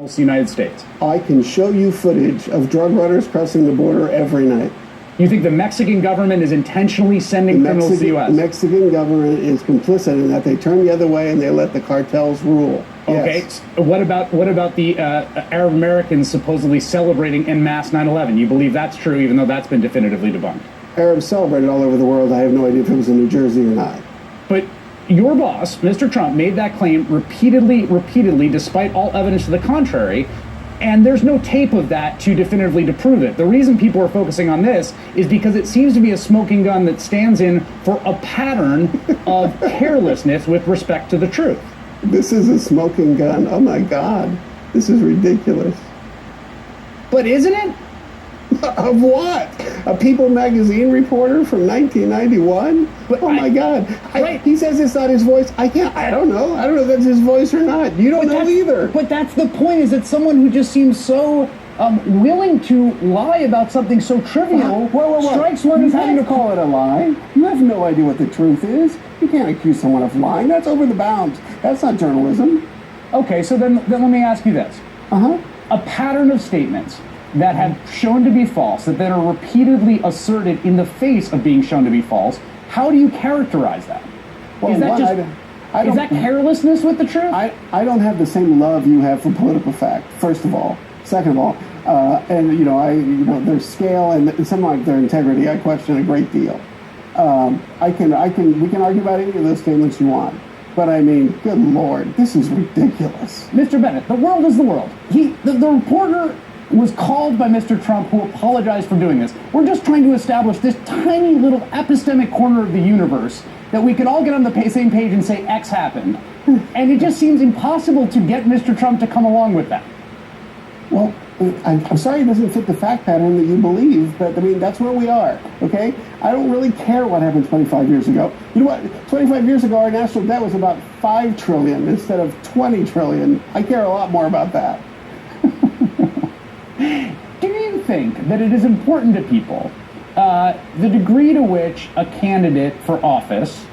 the United States. I can show you footage of drug runners crossing the border every night. You think the Mexican government is intentionally sending criminals to the U.S.? The Mexican government is complicit in that they turn the other way and they let the cartels rule. Okay. Yes. What about the Arab Americans supposedly celebrating en masse 9/11? You believe that's true, even though that's been definitively debunked? Arabs celebrated all over the world. I have no idea if it was in New Jersey or not. But your boss, Mr. Trump, made that claim repeatedly, despite all evidence to the contrary. And there's no tape of that to definitively prove it. The reason people are focusing on this is because it seems to be a smoking gun that stands in for a pattern of carelessness with respect to the truth. This is a smoking gun. Oh my God. This is ridiculous. But isn't it? Of what? A People magazine reporter from 1991? But my God. He says it's not his voice. I don't know. I don't know if that's his voice or not. You don't know either. But that's the point, is that someone who just seems so willing to lie about something so trivial strikes one as having to call it a lie. You have no idea what the truth is. You can't accuse someone of lying. That's over the bounds. That's not journalism. Okay, so then let me ask you this. A pattern of statements that have shown to be false, that then are repeatedly asserted in the face of being shown to be false, how do you characterize that? Well, is that carelessness with the truth? I don't have the same love you have for political fact, first of all. Second of all, their scale and something like their integrity, I question a great deal. We can argue about any of those statements you want. But I mean, good Lord, this is ridiculous. Mr. Bennett, the world is the world. The reporter was called by Mr. Trump, who apologized for doing this. We're just trying to establish this tiny little epistemic corner of the universe that we could all get on the same page and say X happened. And it just seems impossible to get Mr. Trump to come along with that. Well, I'm sorry it doesn't fit the fact pattern that you believe, but I mean, that's where we are, okay? I don't really care what happened 25 years ago. You know what? 25 years ago, our national debt was about $5 trillion instead of $20 trillion. I care a lot more about that. Do you think that it is important to people the degree to which a candidate for office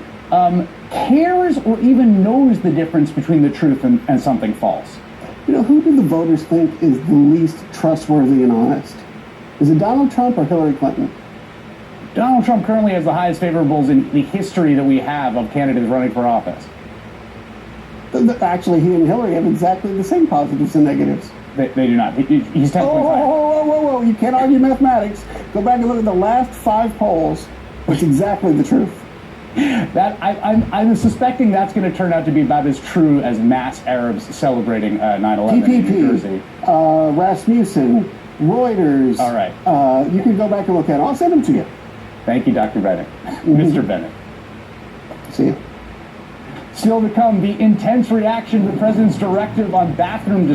cares or even knows the difference between the truth and something false? You know, who do the voters think is the least trustworthy and honest? Is it Donald Trump or Hillary Clinton? Donald Trump currently has the highest favorables in the history that we have of candidates running for office. Actually, he and Hillary have exactly the same positives and negatives. They do not. He's 10.5. Whoa. You can't argue mathematics. Go back and look at the last 5 polls. It's exactly the truth. I'm suspecting that's going to turn out to be about as true as mass Arabs celebrating 9/11 in New Jersey. Rasmussen, Reuters. All right. You can go back and look at it. I'll send them to you. Thank you, Dr. Bennett. Mr. Bennett. See you. Still to come, the intense reaction to the president's directive on bathroom